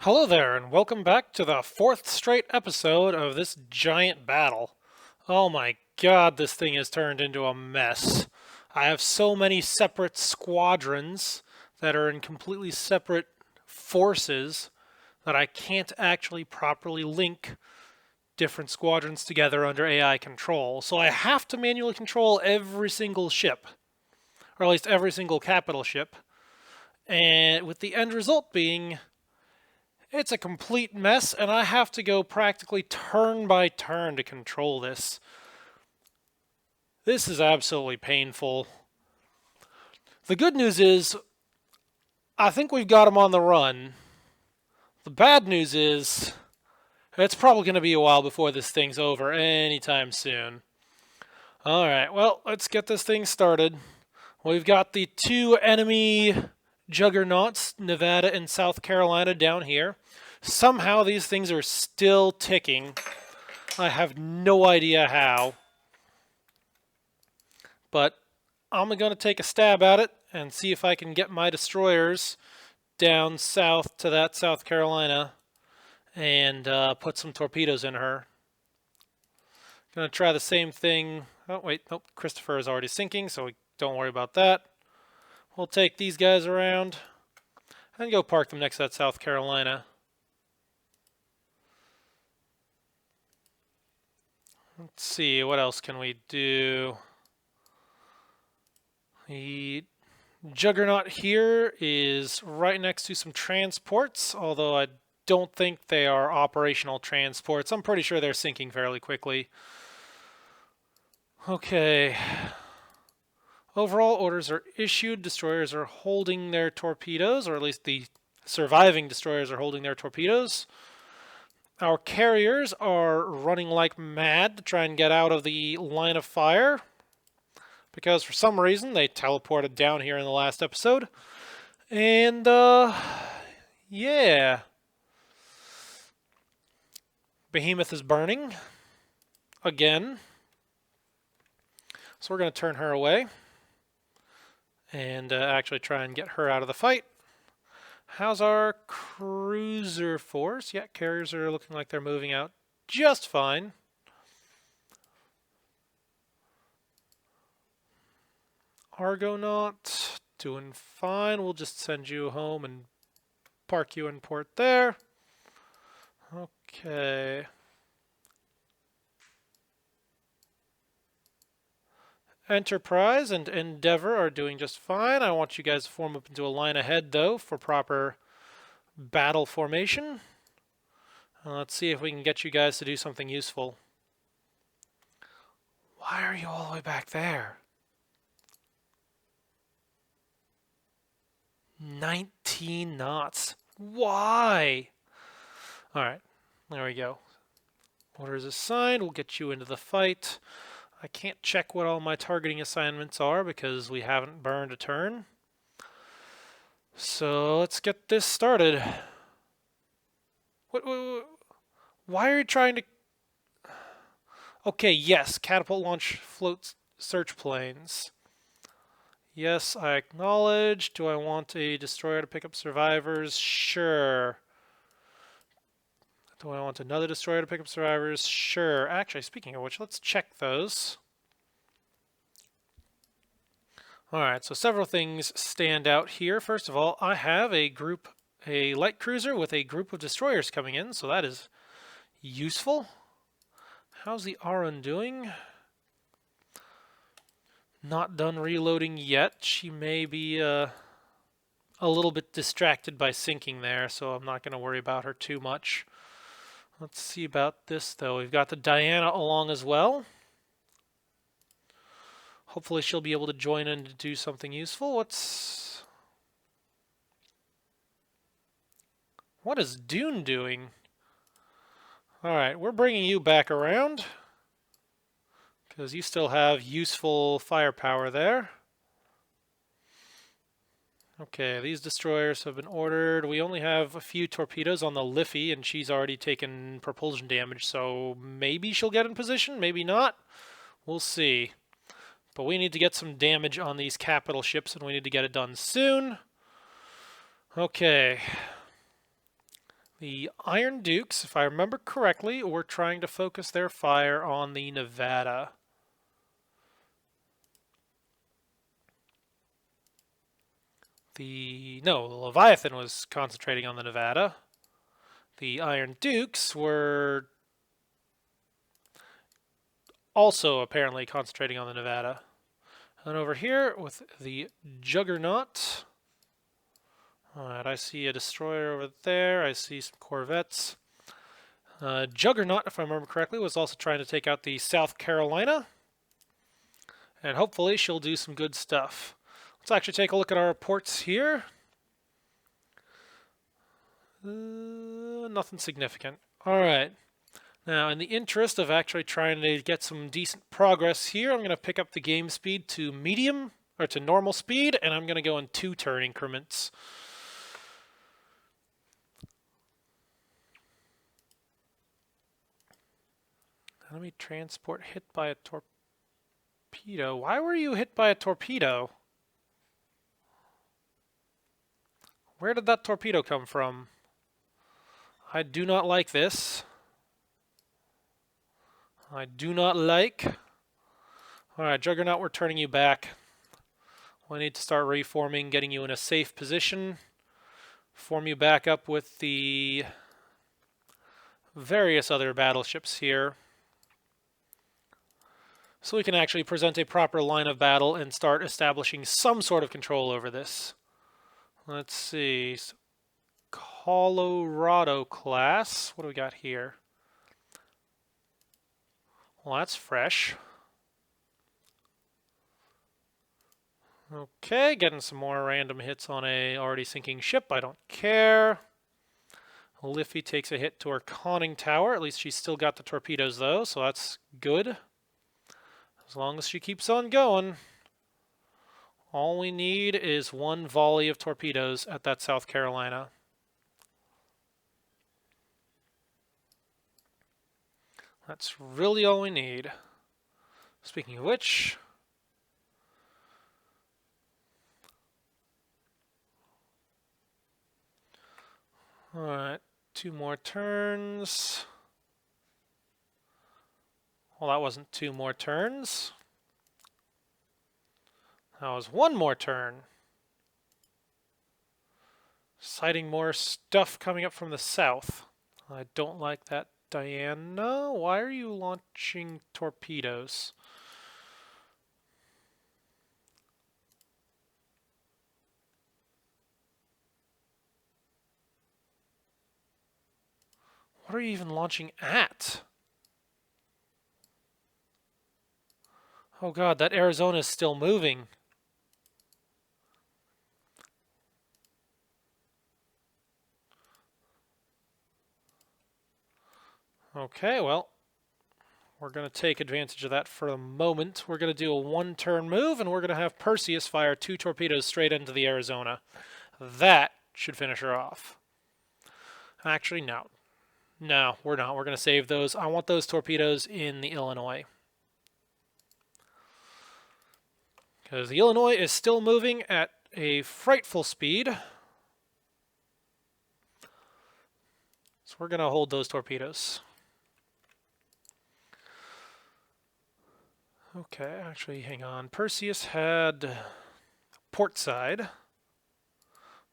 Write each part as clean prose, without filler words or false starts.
Hello there, and welcome back to the fourth straight episode of this giant battle. Oh my god, this thing has turned into a mess. I have so many separate squadrons that are in completely separate forces that I can't actually properly link different squadrons together under AI control. So I have to manually control every single ship, or at least every single capital ship, and with the end result being it's a complete mess, and I have to go practically turn by turn to control this. This is absolutely painful. The good news is, I think we've got him on the run. The bad news is, it's probably going to be a while before this thing's over anytime soon. Alright, well, let's get this thing started. We've got the two enemy juggernauts, Nevada and South Carolina, down here. Somehow these things are still ticking. I have no idea how. But I'm going to take a stab at it and see if I can get my destroyers down south to that South Carolina and put some torpedoes in her. Going to try the same thing. Oh, wait, nope, Christopher is already sinking, so don't worry about that. We'll take these guys around and go park them next to that South Carolina. Let's see, what else can we do? The Juggernaut here is right next to some transports, although I don't think they are operational transports. I'm pretty sure they're sinking fairly quickly. Okay. Overall orders are issued. Destroyers are holding their torpedoes, or at least the surviving destroyers are holding their torpedoes. Our carriers are running like mad to try and get out of the line of fire, because for some reason they teleported down here in the last episode. And, yeah. Behemoth is burning. Again. So we're going to turn her away. And actually try and get her out of the fight. How's our cruiser force? Yeah, carriers are looking like they're moving out just fine. Argonaut, doing fine. We'll just send you home and park you in port there. Okay. Enterprise and Endeavor are doing just fine. I want you guys to form up into a line ahead, though, for proper battle formation. Let's see if we can get you guys to do something useful. Why are you all the way back there? 19 knots. Why? Alright, there we go. Orders assigned. We'll get you into the fight. I can't check what all my targeting assignments are because we haven't burned a turn. So let's get this started. Why are you trying to... Okay, yes, catapult launch float search planes. Yes, I acknowledge. Do I want a destroyer to pick up survivors? Sure. Do I want another destroyer to pick up survivors? Sure. Actually, speaking of which, let's check those. Alright, so several things stand out here. First of all, I have a light cruiser with a group of destroyers coming in, so that is useful. How's the Arun doing? Not done reloading yet. She may be a little bit distracted by sinking there, so I'm not going to worry about her too much. Let's see about this, though. We've got the Diana along as well. Hopefully she'll be able to join in to do something useful. What is Dune doing? Alright, we're bringing you back around, because you still have useful firepower there. Okay, these destroyers have been ordered. We only have a few torpedoes on the Liffey, and she's already taken propulsion damage, so maybe she'll get in position, maybe not. We'll see. But we need to get some damage on these capital ships, and we need to get it done soon. Okay. The Iron Dukes, if I remember correctly, were trying to focus their fire on the Nevada. The Leviathan was concentrating on the Nevada. The Iron Dukes were also apparently concentrating on the Nevada. And over here with the Juggernaut. Alright, I see a destroyer over there. I see some corvettes. Juggernaut, if I remember correctly, was also trying to take out the South Carolina. And hopefully she'll do some good stuff. Let's actually take a look at our reports here. Nothing significant. Alright. Now, in the interest of actually trying to get some decent progress here, I'm going to pick up the game speed to medium, or to normal speed, and I'm going to go in 2-turn increments. Enemy transport hit by a torpedo. Why were you hit by a torpedo? Where did that torpedo come from? I do not like this. I do not like. Alright, Juggernaut, we're turning you back. We need to start reforming, getting you in a safe position. Form you back up with the various other battleships here. So we can actually present a proper line of battle and start establishing some sort of control over this. Let's see. Colorado class. What do we got here? Well, that's fresh. Okay, getting some more random hits on a already sinking ship. I don't care. Liffey takes a hit to her conning tower. At least she's still got the torpedoes, though, so that's good. As long as she keeps on going. All we need is one volley of torpedoes at that South Carolina. That's really all we need. Speaking of which, alright, 2 more turns. Well, that wasn't 2 more turns. That was 1 more turn. Sighting more stuff coming up from the south. I don't like that. Diana, why are you launching torpedoes? What are you even launching at? Oh god, that Arizona is still moving. Okay, well, we're going to take advantage of that for a moment. We're going to do a 1-turn move, and we're going to have Perseus fire 2 torpedoes straight into the Arizona. That should finish her off. Actually, no. No, we're not. We're going to save those. I want those torpedoes in the Illinois. Because the Illinois is still moving at a frightful speed. So we're going to hold those torpedoes. Okay, actually, hang on. Perseus had port side.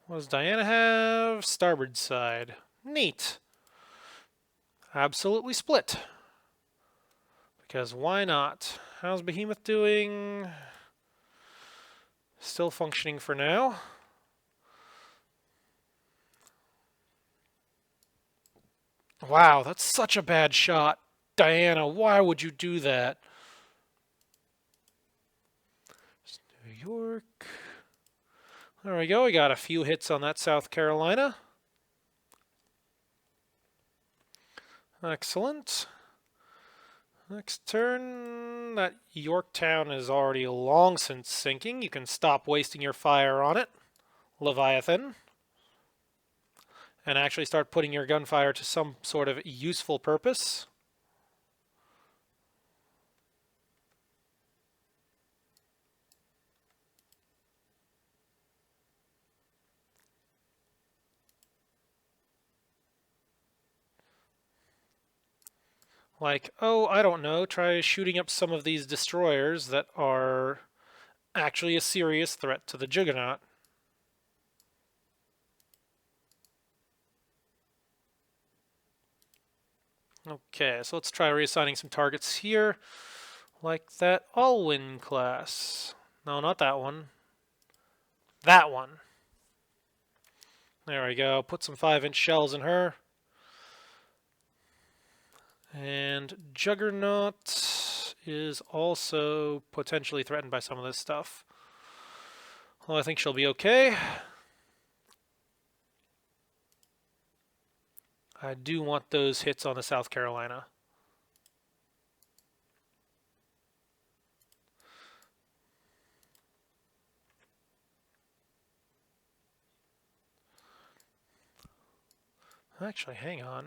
What does Diana have? Starboard side. Neat. Absolutely split. Because why not? How's Behemoth doing? Still functioning for now. Wow, that's such a bad shot. Diana, why would you do that? New York. There we go. We got a few hits on that South Carolina. Excellent. Next turn, that Yorktown is already long since sinking. You can stop wasting your fire on it, Leviathan, and actually start putting your gunfire to some sort of useful purpose. Like, oh, I don't know, try shooting up some of these destroyers that are actually a serious threat to the Juggernaut. Okay, so let's try reassigning some targets here, like that Alwyn class. No, not that one. That one. There we go. Put some 5-inch shells in her. And Juggernaut is also potentially threatened by some of this stuff. Well, I think she'll be okay. I do want those hits on the South Carolina. Actually, hang on.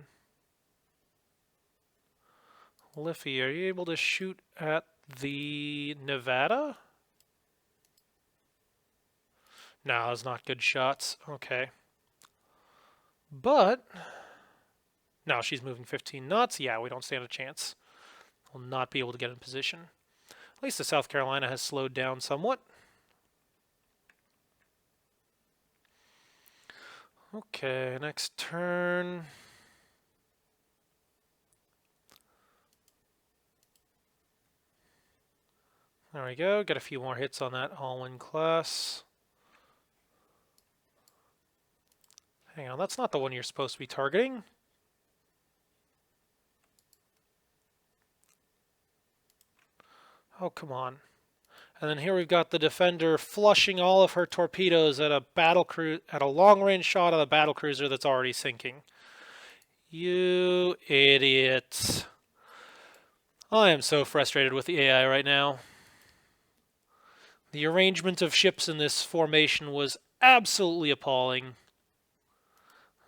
Liffey, are you able to shoot at the Nevada? No, those not good shots. Okay. But, no, she's moving 15 knots. Yeah, we don't stand a chance. We'll not be able to get in position. At least the South Carolina has slowed down somewhat. Okay, next turn. There we go. Get a few more hits on that Alwyn class. Hang on, that's not the one you're supposed to be targeting. Oh, come on. And then here we've got the Defender flushing all of her torpedoes at a long-range shot of a battle cruiser that's already sinking. You idiot. I am so frustrated with the AI right now. The arrangement of ships in this formation was absolutely appalling.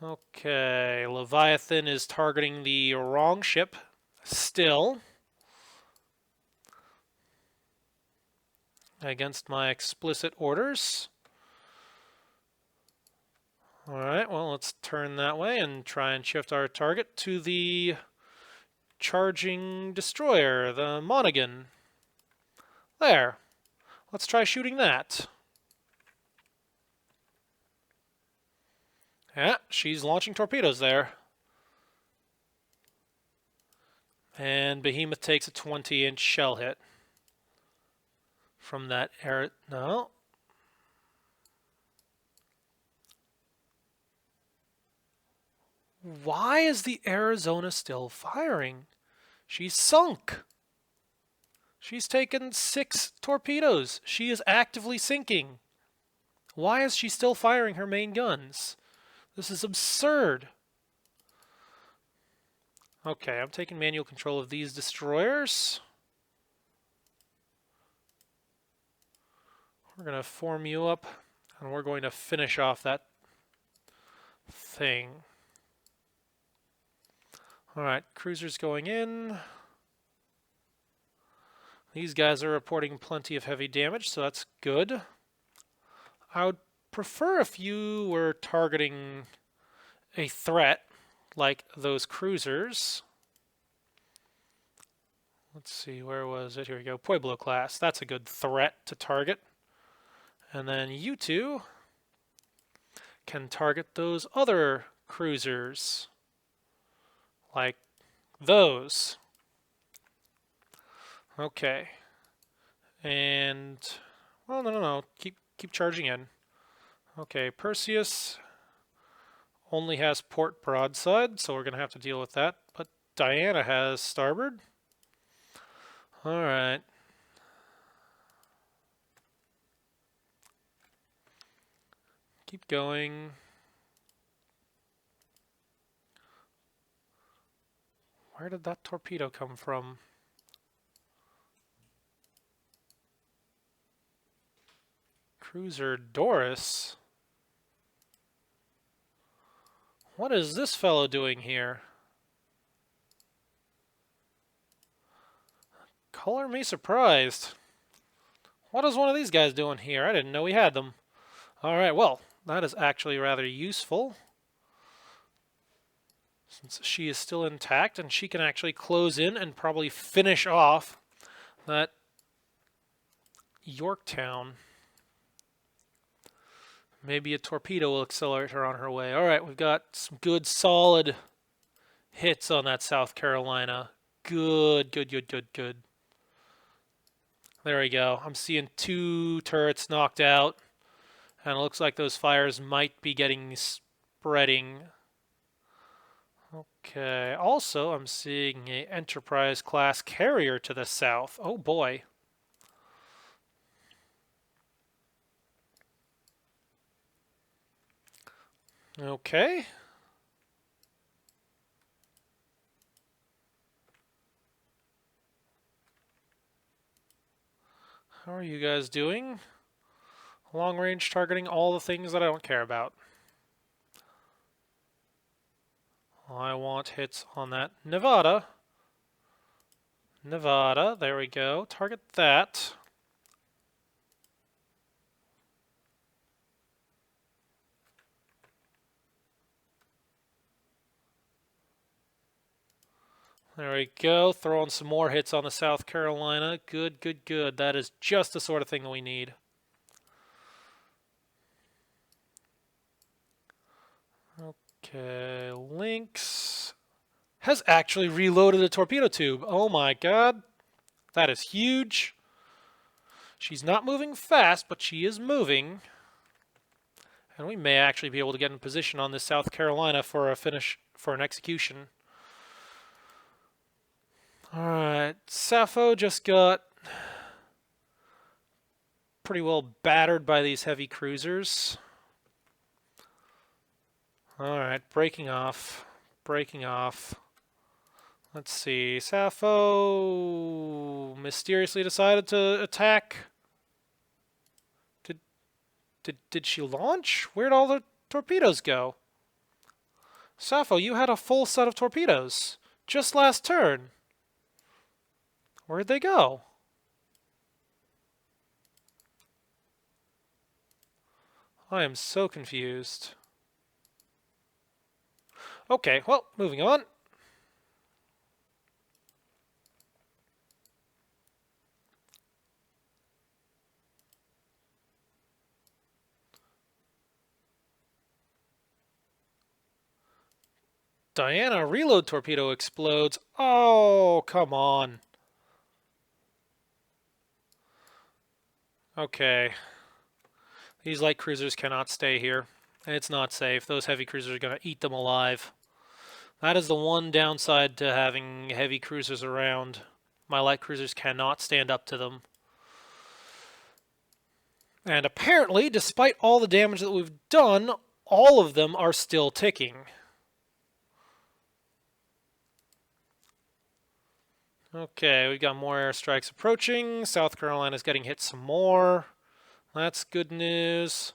Okay, Leviathan is targeting the wrong ship still. Against my explicit orders. Alright, well, let's turn that way and try and shift our target to the charging destroyer, the Monaghan. There. Let's try shooting that. Yeah, she's launching torpedoes there. And Behemoth takes a 20-inch shell hit from that air. No. Why is the Arizona still firing? She's sunk. She's taken 6 torpedoes. She is actively sinking. Why is she still firing her main guns? This is absurd. Okay, I'm taking manual control of these destroyers. We're going to form you up, and we're going to finish off that thing. Alright, cruisers going in. These guys are reporting plenty of heavy damage, so that's good. I would prefer if you were targeting a threat like those cruisers. Let's see, where was it? Here we go. Pueblo class. That's a good threat to target. And then you two can target those other cruisers. Like those. Okay. And, well, no. Keep charging in. Okay, Perseus only has port broadside, so we're going to have to deal with that. But Diana has starboard. Alright. Keep going. Where did that torpedo come from? Cruiser Doris? What is this fellow doing here? Color me surprised. What is one of these guys doing here? I didn't know we had them. Alright, well, that is actually rather useful. Since she is still intact, and she can actually close in and probably finish off that Yorktown. Maybe a torpedo will accelerate her on her way. All right, we've got some good, solid hits on that South Carolina. Good, good, good, good, good. There we go. I'm seeing 2 turrets knocked out, and it looks like those fires might be spreading. Okay, also I'm seeing a Enterprise-class carrier to the south. Oh boy. Okay. How are you guys doing? Long range targeting, all the things that I don't care about. I want hits on that Nevada. Nevada, there we go. Target that. There we go. Throwing some more hits on the South Carolina. Good, good, good. That is just the sort of thing that we need. Okay, Lynx has actually reloaded a torpedo tube. Oh my god. That is huge. She's not moving fast, but she is moving. And we may actually be able to get in position on this South Carolina for a finish, for an execution. Alright, Sappho just got pretty well battered by these heavy cruisers. Alright, breaking off. Breaking off. Let's see. Sappho mysteriously decided to attack. Did she launch? Where'd all the torpedoes go? Sappho, you had a full set of torpedoes just last turn. Where'd they go? I am so confused. Okay, well, moving on. Diana, reload torpedo explodes. Oh, come on. Okay. These light cruisers cannot stay here. It's not safe. Those heavy cruisers are going to eat them alive. That is the one downside to having heavy cruisers around. My light cruisers cannot stand up to them. And apparently, despite all the damage that we've done, all of them are still ticking. Okay, we've got more airstrikes approaching. South Carolina's getting hit some more. That's good news.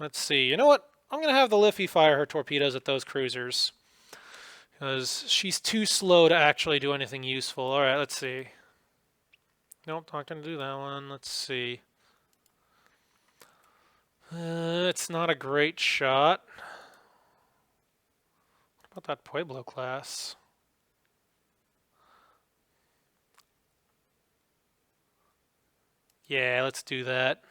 Let's see. You know what? I'm going to have the Liffey fire her torpedoes at those cruisers, because she's too slow to actually do anything useful. Alright, let's see. Nope, not going to do that one. Let's see. It's not a great shot. What about that Pueblo class? Yeah, let's do that.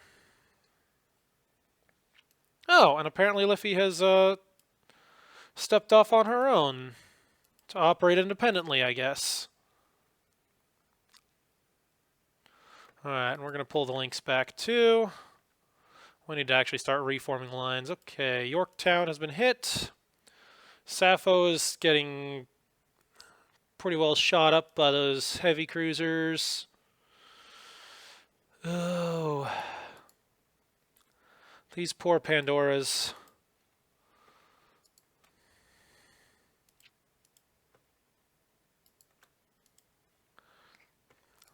Oh, and apparently Liffey has stepped off on her own to operate independently, I guess. Alright, and we're going to pull the links back too. We need to actually start reforming lines. Okay, Yorktown has been hit. Sappho is getting pretty well shot up by those heavy cruisers. Oh, these poor Pandoras.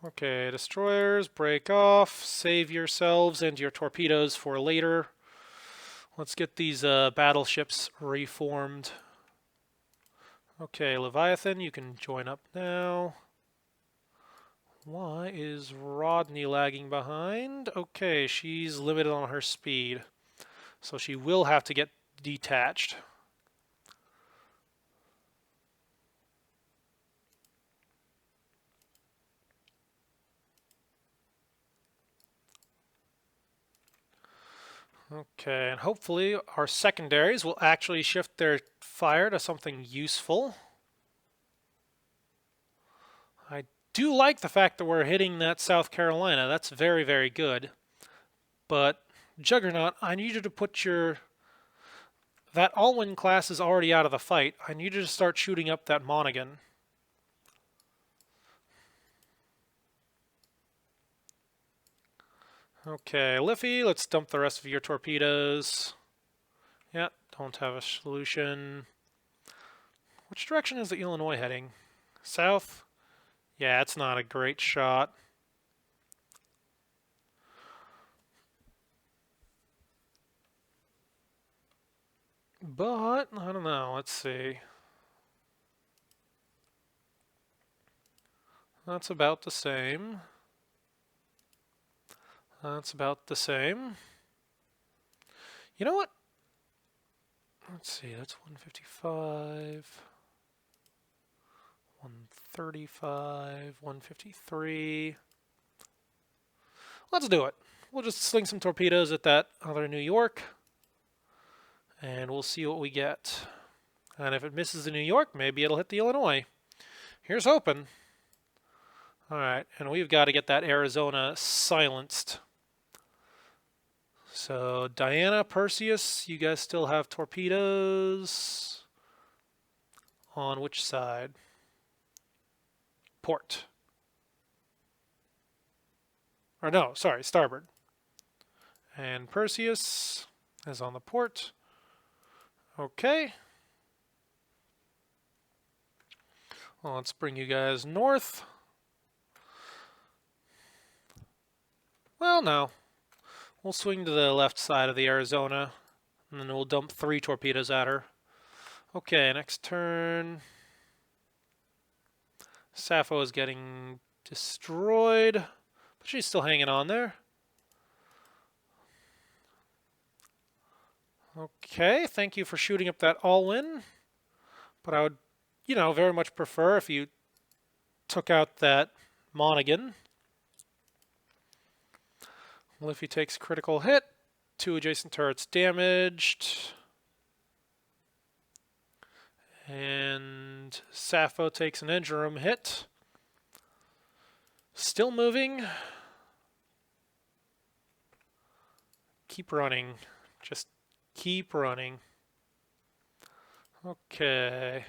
Okay, destroyers, break off. Save yourselves and your torpedoes for later. Let's get these battleships reformed. Okay, Leviathan, you can join up now. Why is Rodney lagging behind? Okay, she's limited on her speed, so she will have to get detached. Okay, and hopefully our secondaries will actually shift their fire to something useful. I do like the fact that we're hitting that South Carolina. That's very, very good. But Juggernaut, I need you to put your... That Alwyn class is already out of the fight. I need you to start shooting up that Monaghan. Okay, Liffey, let's dump the rest of your torpedoes. Yeah, don't have a solution. Which direction is the Illinois heading? South? Yeah, it's not a great shot. But, I don't know, let's see. That's about the same. That's about the same. You know what? Let's see, that's 155, 135, 153. Let's do it. We'll just sling some torpedoes at that other New York, and we'll see what we get. And if it misses the New York, maybe it'll hit the Illinois. Here's hoping. All right, and we've got to get that Arizona silenced. So Diana, Perseus, you guys still have torpedoes. On which side? Port. Or no, sorry, starboard. And Perseus is on the port. Okay. Well, let's bring you guys north. Well, no. We'll swing to the left side of the Arizona, and then we'll dump 3 torpedoes at her. Okay, next turn. Sappho is getting destroyed, but she's still hanging on there. Okay, thank you for shooting up that Alwyn. But I would, very much prefer if you took out that Monaghan. Liffey takes critical hit. 2 adjacent turrets damaged. And Sappho takes an engine room hit. Still moving. Keep running. Just keep running. Okay.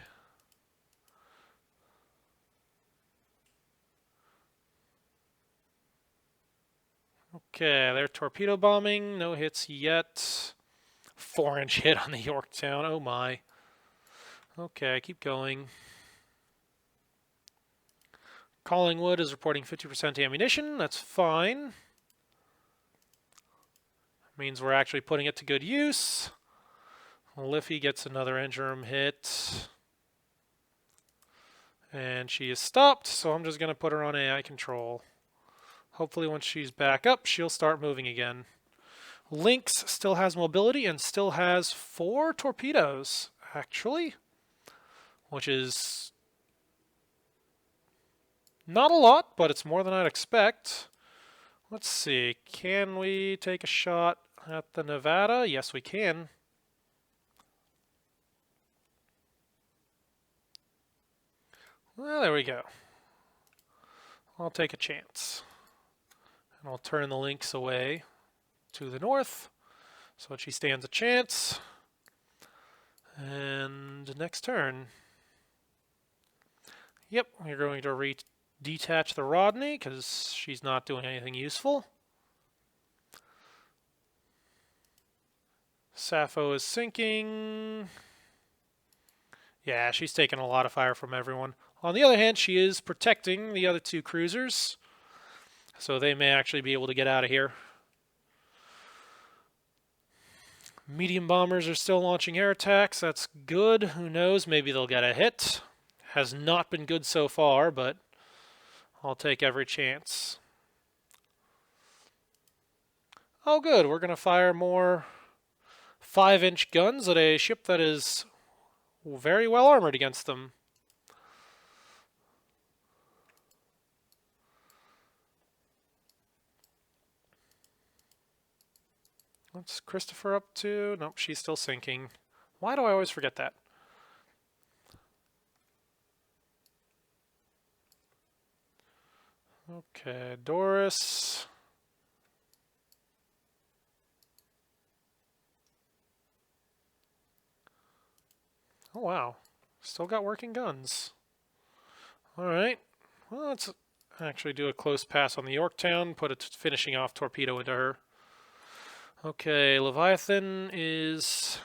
Okay, they're torpedo bombing. No hits yet. 4-inch hit on the Yorktown. Oh my. Okay, keep going. Collingwood is reporting 50% ammunition. That's fine. Means we're actually putting it to good use. Liffey gets another engine room hit. And she is stopped, so I'm just going to put her on AI control. Hopefully once she's back up, she'll start moving again. Lynx still has mobility and still has 4 torpedoes, actually. Which is not a lot, but it's more than I'd expect. Let's see, can we take a shot at the Nevada? Yes, we can. Well, there we go. I'll take a chance. And I'll turn the Lynx away to the north so that she stands a chance. And next turn. Yep, we're going to detach the Rodney because she's not doing anything useful. Sappho is sinking. Yeah, she's taking a lot of fire from everyone. On the other hand, she is protecting the other 2 cruisers, so they may actually be able to get out of here. Medium bombers are still launching air attacks. That's good. Who knows? Maybe they'll get a hit. Has not been good so far, but I'll take every chance. Oh, good. We're going to fire more 5-inch guns at a ship that is very well armored against them. What's Christopher up to? Nope, she's still sinking. Why do I always forget that? Okay, Doris. Oh, wow. Still got working guns. All right. Well, let's actually do a close pass on the Yorktown, put a finishing off torpedo into her. Okay, Leviathan is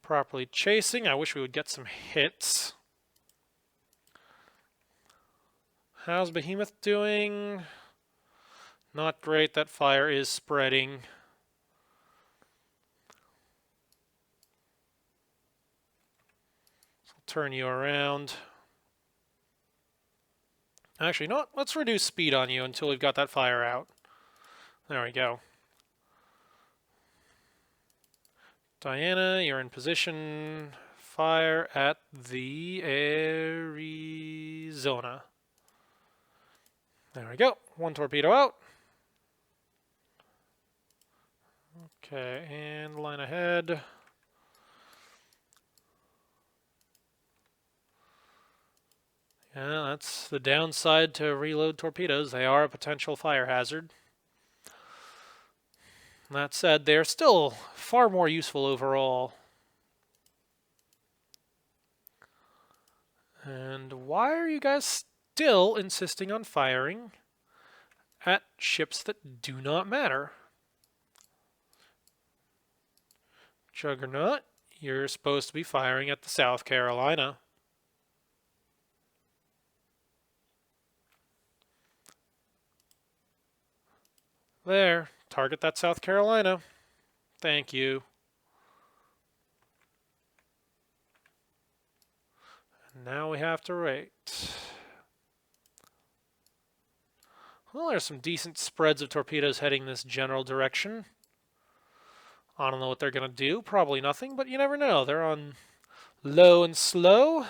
properly chasing. I wish we would get some hits. How's Behemoth doing? Not great. That fire is spreading. So I'll turn you around. Actually, you know what? Let's reduce speed on you until we've got that fire out. There we go. Diana, you're in position. Fire at the Arizona. There we go. One torpedo out. Okay, and line ahead. Yeah, that's the downside to reload torpedoes. They are a potential fire hazard. That said, they're still far more useful overall. And why are you guys still insisting on firing at ships that do not matter? Juggernaut, you're supposed to be firing at the South Carolina. There, target that South Carolina. Thank you. And now we have to wait. Well, there's some decent spreads of torpedoes heading this general direction. I don't know what they're going to do. Probably nothing, but you never know. They're on low and slow.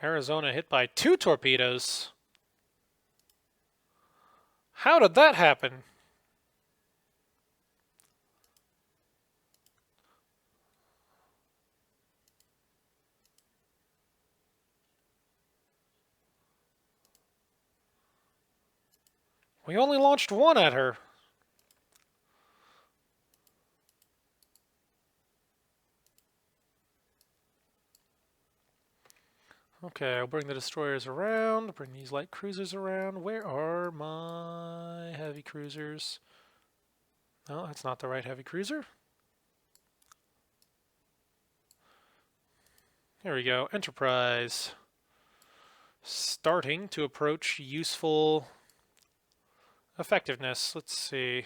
Arizona hit by 2 torpedoes. How did that happen? We only launched 1 at her. Okay, I'll bring the destroyers around, bring these light cruisers around. Where are my heavy cruisers? No, that's not the right heavy cruiser. There we go, Enterprise. Starting to approach useful effectiveness. Let's see.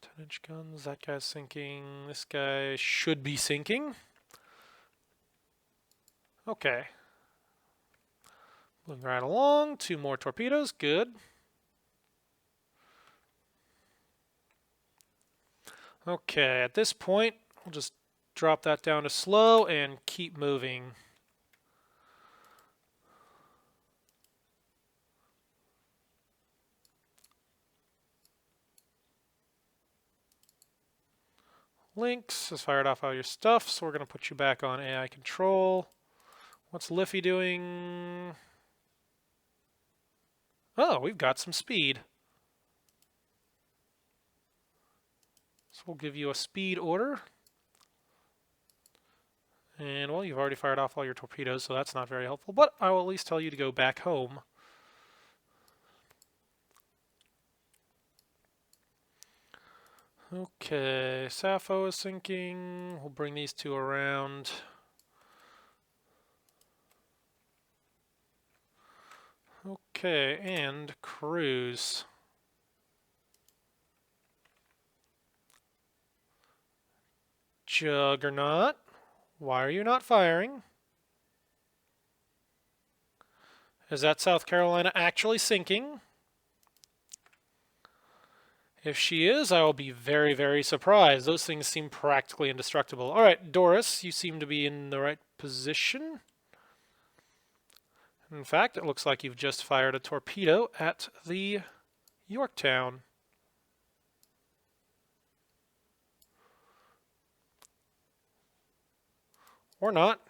10-inch guns, that guy's sinking. This guy should be sinking. Okay. Moving right along. 2 more torpedoes. Good. Okay, at this point, we'll just drop that down to slow and keep moving. Lynx has fired off all your stuff, so we're going to put you back on AI control. What's Liffey doing? Oh, we've got some speed. So we'll give you a speed order. And, well, you've already fired off all your torpedoes, so that's not very helpful. But I will at least tell you to go back home. Okay, Sappho is sinking. We'll bring these 2 around. Okay, and cruise. Juggernaut, why are you not firing? Is that South Carolina actually sinking? If she is, I will be very, very surprised. Those things seem practically indestructible. All right, Doris, you seem to be in the right position. In fact, it looks like you've just fired a torpedo at the Yorktown. Or not.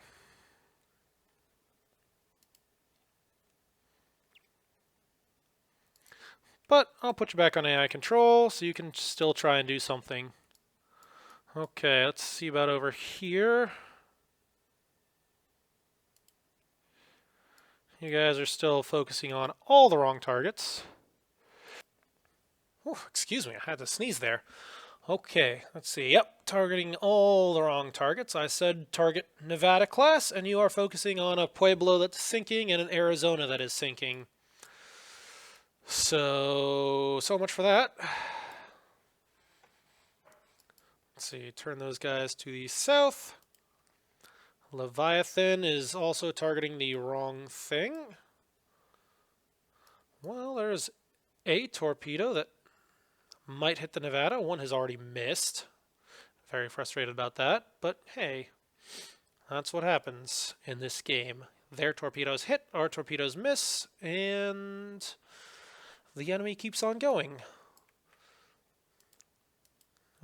But I'll put you back on AI control so you can still try and do something. Okay, let's see about over here. You guys are still focusing on all the wrong targets. Oh, excuse me, I had to sneeze there. Okay, let's see. Yep, targeting all the wrong targets. I said target Nevada class, and you are focusing on a Pueblo that's sinking and an Arizona that is sinking. So much for that. Let's see, turn those guys to the south. Leviathan is also targeting the wrong thing. Well, there's a torpedo that might hit the Nevada. One has already missed. Very frustrated about that, but hey, that's what happens in this game. Their torpedoes hit, our torpedoes miss, and the enemy keeps on going.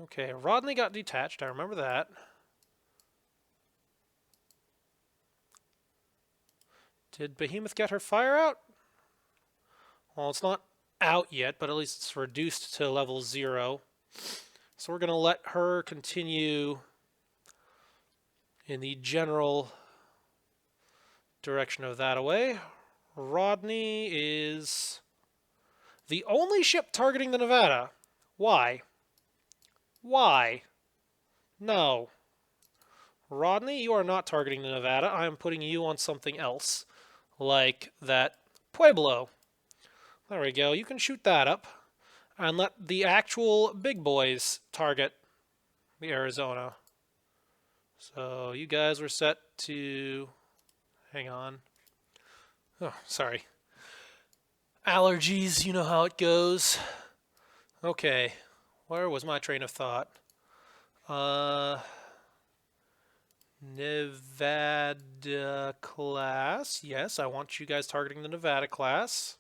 Okay, Rodney got detached, I remember that. Did Behemoth get her fire out? Well, it's not out yet, but at least it's reduced to level 0. So we're going to let her continue in the general direction of that away. Rodney is the only ship targeting the Nevada. Why? Why? No. Rodney, you are not targeting the Nevada. I am putting you on something else, like that Pueblo. There we go. You can shoot that up and let the actual big boys target the Arizona. So you guys were set to... Hang on. Oh, sorry. Allergies, you know how it goes. Okay. Where was my train of thought? Nevada class. Yes, I want you guys targeting the Nevada class.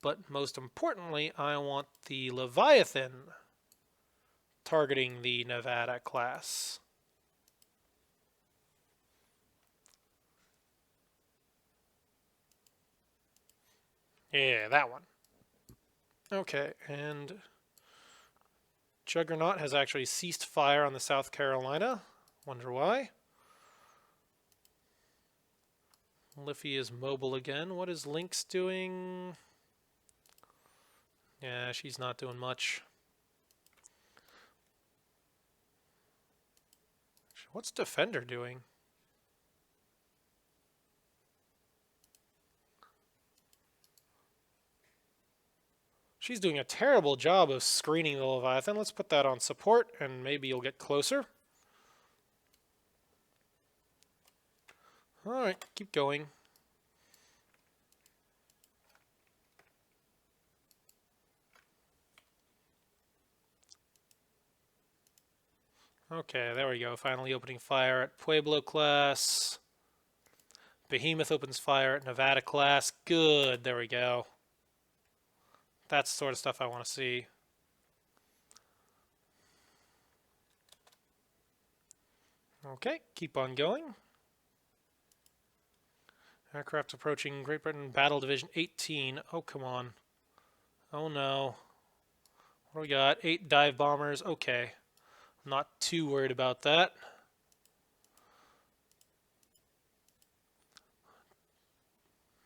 But most importantly, I want the Leviathan targeting the Nevada class. Yeah, that one. Okay, and Juggernaut has actually ceased fire on the South Carolina. Wonder why. Liffey is mobile again. What is Lynx doing? Yeah, she's not doing much. What's Defender doing? She's doing a terrible job of screening the Leviathan. Let's put that on support, and maybe you'll get closer. Alright, keep going. Okay, there we go. Finally opening fire at Pueblo class. Behemoth opens fire at Nevada class. Good, there we go. That's the sort of stuff I want to see. Okay, keep on going. Aircraft approaching Great Britain Battle Division 18. Oh, come on. Oh, no. What do we got? 8 dive bombers. Okay. Not too worried about that.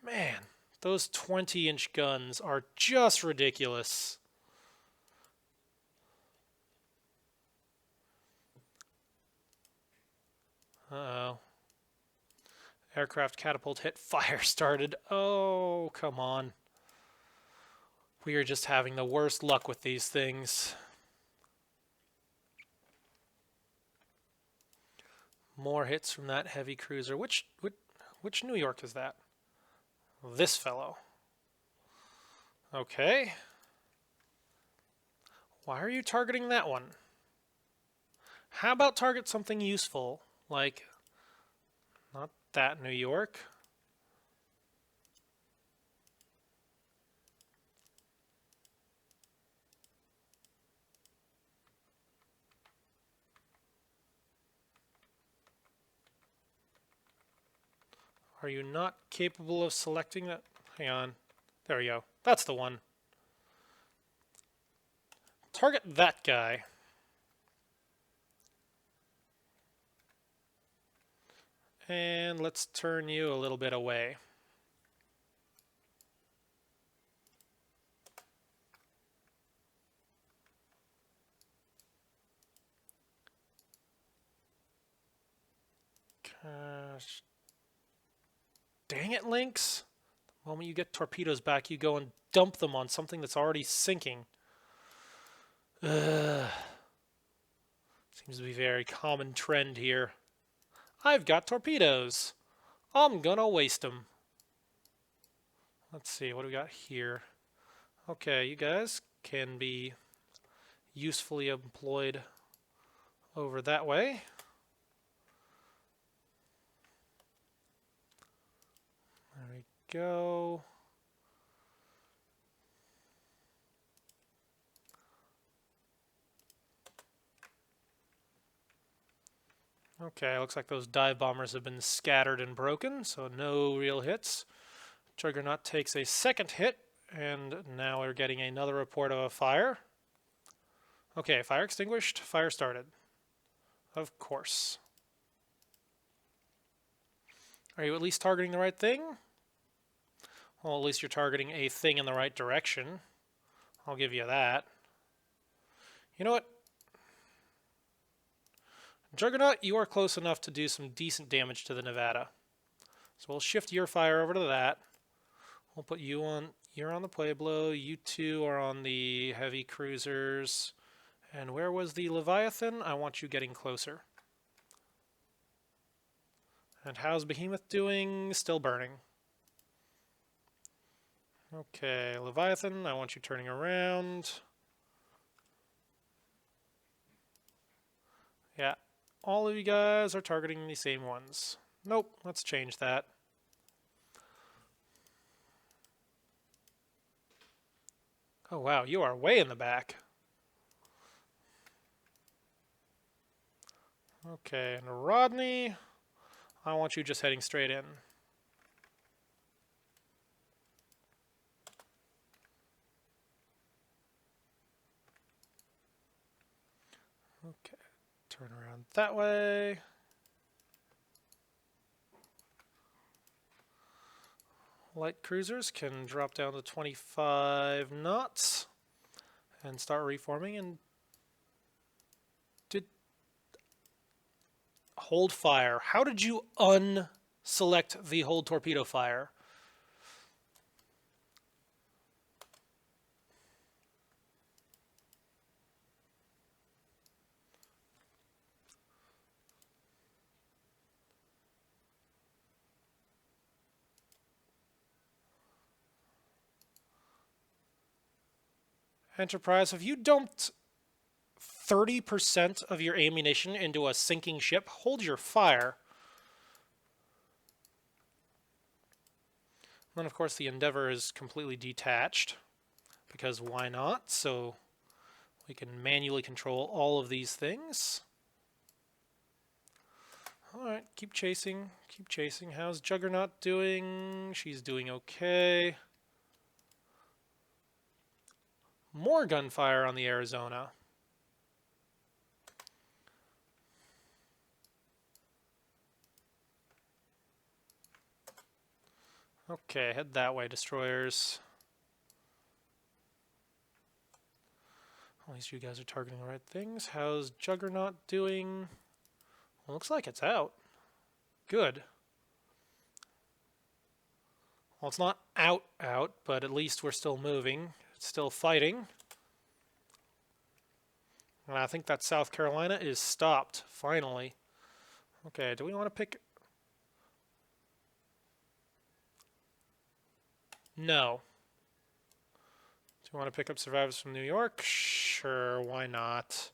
Man, those 20-inch guns are just ridiculous. Uh-oh. Aircraft catapult hit, fire started. Oh, come on. We are just having the worst luck with these things. More hits from that heavy cruiser. Which New York is that? This fellow. Okay. Why are you targeting that one? How about target something useful, like, not that New York. Are you not capable of selecting that? Hang on. There we go. That's the one. Target that guy. And let's turn you a little bit away. Gosh. Dang it, Lynx. The moment you get torpedoes back, you go and dump them on something that's already sinking. Ugh. Seems to be a very common trend here. I've got torpedoes. I'm gonna waste them. Let's see, what do we got here? Okay, you guys can be usefully employed over that way. There we go. Okay, looks like those dive bombers have been scattered and broken, so no real hits. Juggernaut takes a second hit, and now we're getting another report of a fire. Okay, fire extinguished, fire started. Of course. Are you at least targeting the right thing? Well, at least you're targeting a thing in the right direction. I'll give you that. You know what? Juggernaut, you are close enough to do some decent damage to the Nevada. So we'll shift your fire over to that. We'll put you on, you're on the Pueblo, you two are on the heavy cruisers. And where was the Leviathan? I want you getting closer. And how's Behemoth doing? Still burning. Okay, Leviathan, I want you turning around. Yeah, all of you guys are targeting the same ones. Nope, let's change that. Oh wow, you are way in the back. Okay, and Rodney, I want you just heading straight in. Okay, turn around that way. Light cruisers can drop down to 25 knots and start reforming. And hold fire. How did you unselect the hold torpedo fire? Enterprise, if you dumped 30% of your ammunition into a sinking ship, hold your fire. And then, of course, the Endeavor is completely detached, because why not? So we can manually control all of these things. Alright, keep chasing, keep chasing. How's Juggernaut doing? She's doing okay. More gunfire on the Arizona. Okay, head that way, destroyers. At least you guys are targeting the right things. How's Juggernaut doing? Well, looks like it's out. Good. Well, it's not out, but at least we're still moving. It's still fighting. And I think that South Carolina is stopped, finally. Okay, do we want to pick... No. you want to pick up survivors from New York? Sure, why not?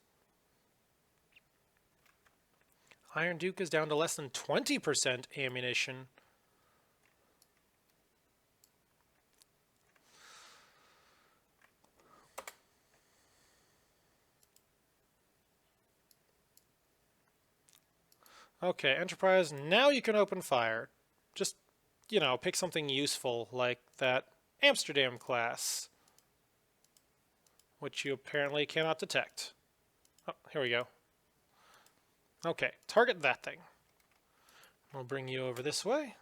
Iron Duke is down to less than 20% ammunition. Okay, Enterprise, now you can open fire. Just, you know, pick something useful like that Amsterdam class, which you apparently cannot detect. Oh, here we go. Okay, target that thing. We'll bring you over this way.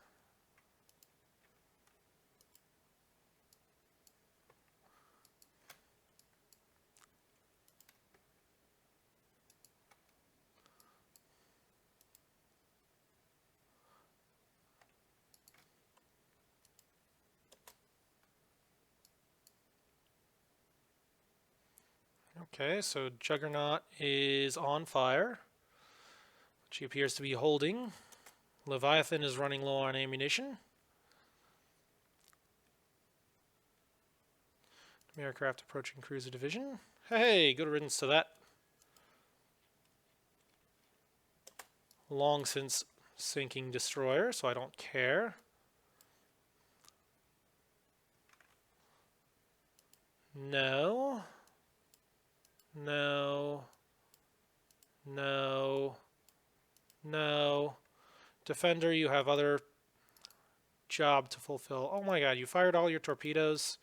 Okay, so Juggernaut is on fire, which he appears to be holding. Leviathan is running low on ammunition. Aircraft approaching cruiser division. Hey, good riddance to that. Long since sinking destroyer, so I don't care. No. No. No. No. Defender, you have other job to fulfill. Oh my god, you fired all your torpedoes.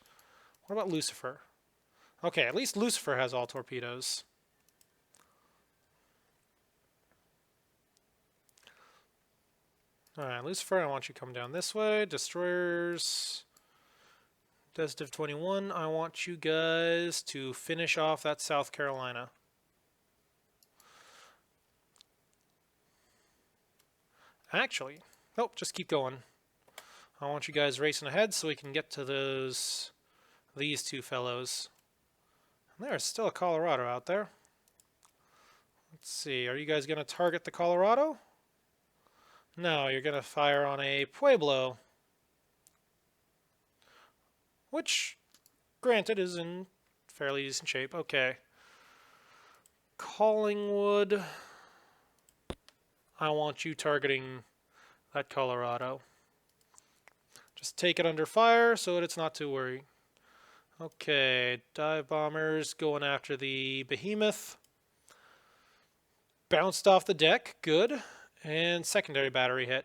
What about Lucifer? Okay, at least Lucifer has all torpedoes. Alright, Lucifer, I want you to come down this way. Destroyers. Desdiv 21, I want you guys to finish off that South Carolina. Actually, nope, just keep going. I want you guys racing ahead so we can get to these two fellows. And there's still a Colorado out there. Let's see, are you guys going to target the Colorado? No, you're going to fire on a Pueblo. Which, granted, is in fairly decent shape. Okay. Collingwood. I want you targeting that Colorado. Just take it under fire so that it's not too worried. Okay, dive bombers going after the Behemoth. Bounced off the deck, good. And secondary battery hit.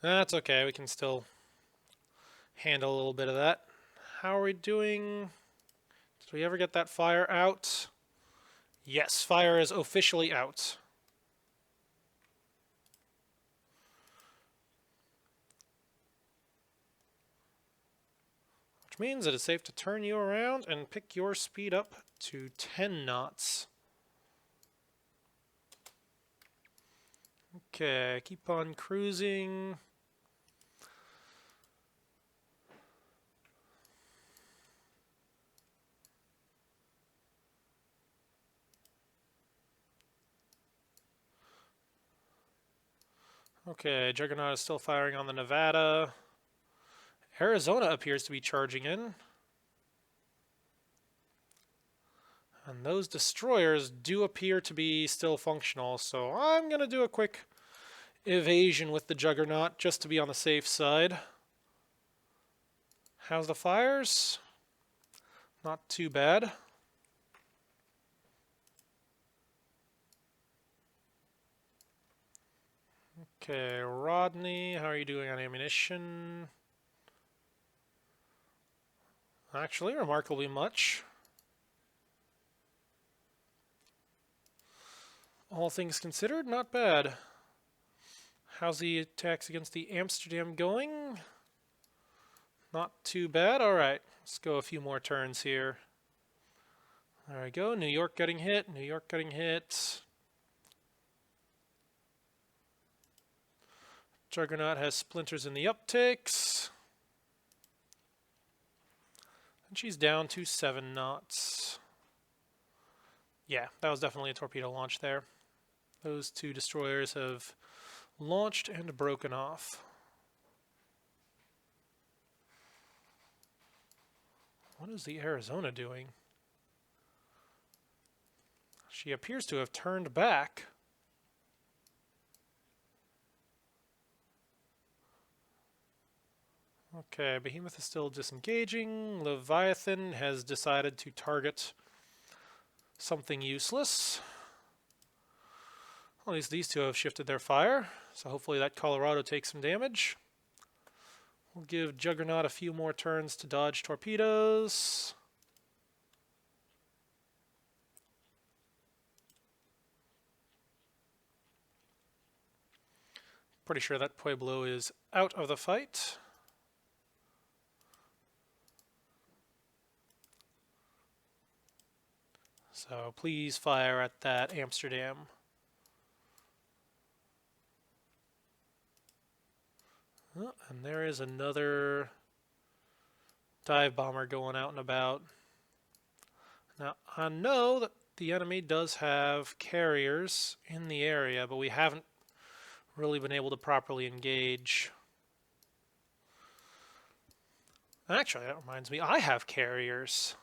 That's okay, we can still handle a little bit of that. How are we doing? Did we ever get that fire out? Yes, fire is officially out. Which means it is safe to turn you around and pick your speed up to 10 knots. Okay, keep on cruising. Okay, Juggernaut is still firing on the Nevada. Arizona appears to be charging in. And those destroyers do appear to be still functional, so I'm going to do a quick evasion with the Juggernaut just to be on the safe side. How's the fires? Not too bad. Okay, Rodney, how are you doing on ammunition? Actually, remarkably much. All things considered, not bad. How's the attacks against the Amsterdam going? Not too bad. Alright, let's go a few more turns here. There we go. New York getting hit. New York getting hit. Juggernaut has splinters in the uptakes. And she's down to 7 knots. Yeah, that was definitely a torpedo launch there. Those two destroyers have launched and broken off. What is the Arizona doing? She appears to have turned back. Okay, Behemoth is still disengaging. Leviathan has decided to target something useless. Well, at least these two have shifted their fire, so hopefully that Colorado takes some damage. We'll give Juggernaut a few more turns to dodge torpedoes. Pretty sure that Pueblo is out of the fight. So please fire at that Amsterdam. Oh, and there is another dive bomber going out and about. Now, I know that the enemy does have carriers in the area, but we haven't really been able to properly engage. Actually, that reminds me, I have carriers.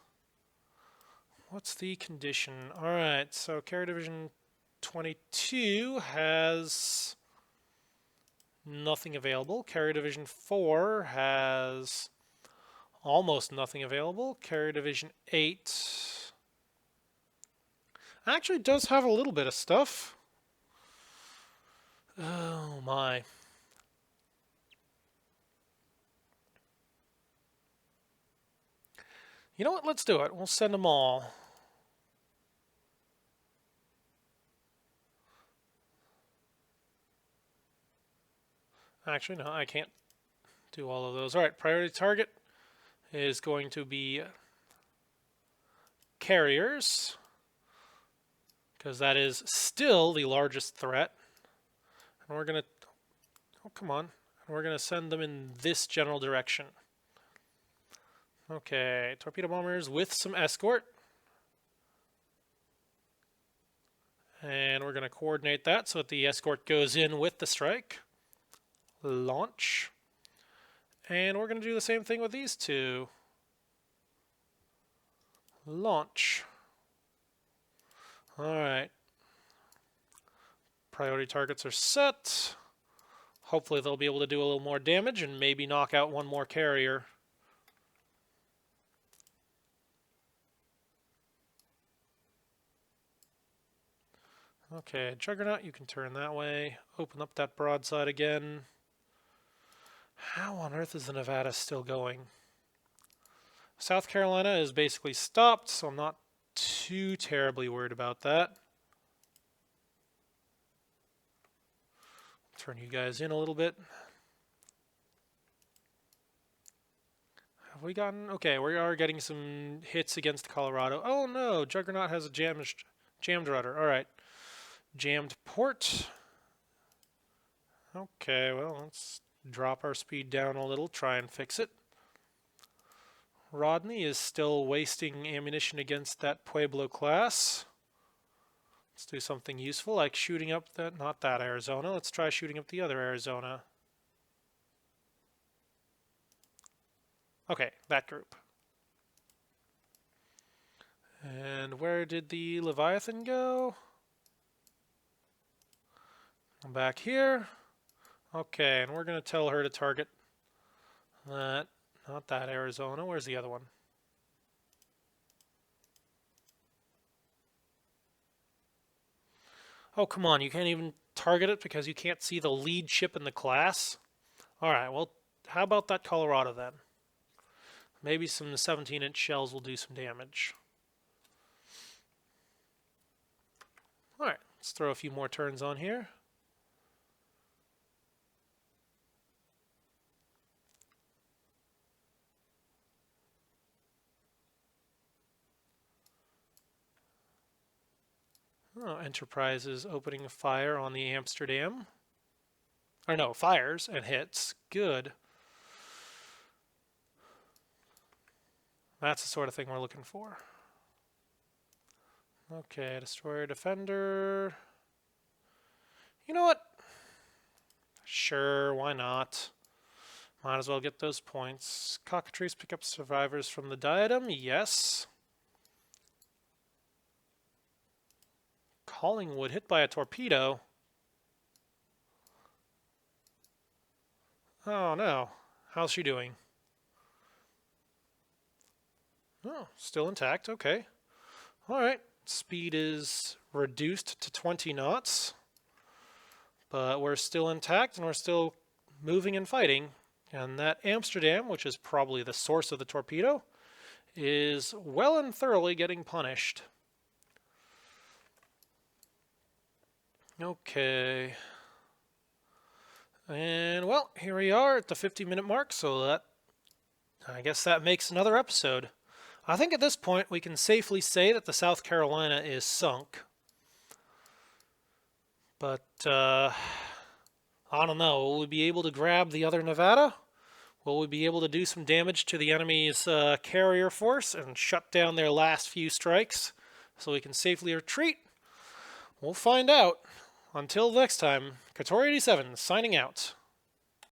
What's the condition? Alright, so Carrier Division 22 has nothing available. Carrier Division 4 has almost nothing available. Carrier Division 8 actually does have a little bit of stuff. Oh my. You know what? Let's do it. We'll send them all. Actually, no, I can't do all of those. All right, priority target is going to be carriers, because that is still the largest threat. And we're going to, oh, come on. And we're going to send them in this general direction. Okay, torpedo bombers with some escort. And we're going to coordinate that so that the escort goes in with the strike. Launch. And we're going to do the same thing with these two. Launch. Alright. Priority targets are set. Hopefully they'll be able to do a little more damage and maybe knock out one more carrier. Okay, Juggernaut, you can turn that way. Open up that broadside again. How on earth is the Nevada still going? South Carolina is basically stopped, so I'm not too terribly worried about that. Turn you guys in a little bit. Have we gotten... Okay, we are getting some hits against Colorado. Oh no, Juggernaut has a jammed rudder. Alright. Jammed port. Okay, well, let's drop our speed down a little, try and fix it. Rodney is still wasting ammunition against that Pueblo class. Let's do something useful, like shooting up that, not that Arizona. Let's try shooting up the other Arizona. Okay, that group. And where did the Leviathan go? Back here. Okay, and we're going to tell her to target that, not that Arizona. Where's the other one? Oh, come on, you can't even target it because you can't see the lead ship in the class? Alright, well, how about that Colorado then? Maybe some 17-inch shells will do some damage. Alright, let's throw a few more turns on here. Oh, Enterprise is opening a fire on the Amsterdam. Or no, fires and hits. Good. That's the sort of thing we're looking for. Okay, Destroyer Defender. You know what? Sure, why not? Might as well get those points. Cockatrice pick up survivors from the diadem. Yes. Collingwood hit by a torpedo. Oh no. How's she doing? Oh, still intact. Okay. Alright. Speed is reduced to 20 knots. But we're still intact and we're still moving and fighting. And that Amsterdam, which is probably the source of the torpedo, is well and thoroughly getting punished. Okay. And well, here we are at the 50-minute mark, so I guess that makes another episode. I think at this point we can safely say that the South Carolina is sunk. But, I don't know. Will we be able to grab the other Nevada? Will we be able to do some damage to the enemy's carrier force and shut down their last few strikes so we can safely retreat? We'll find out. Until next time, Katori87 signing out.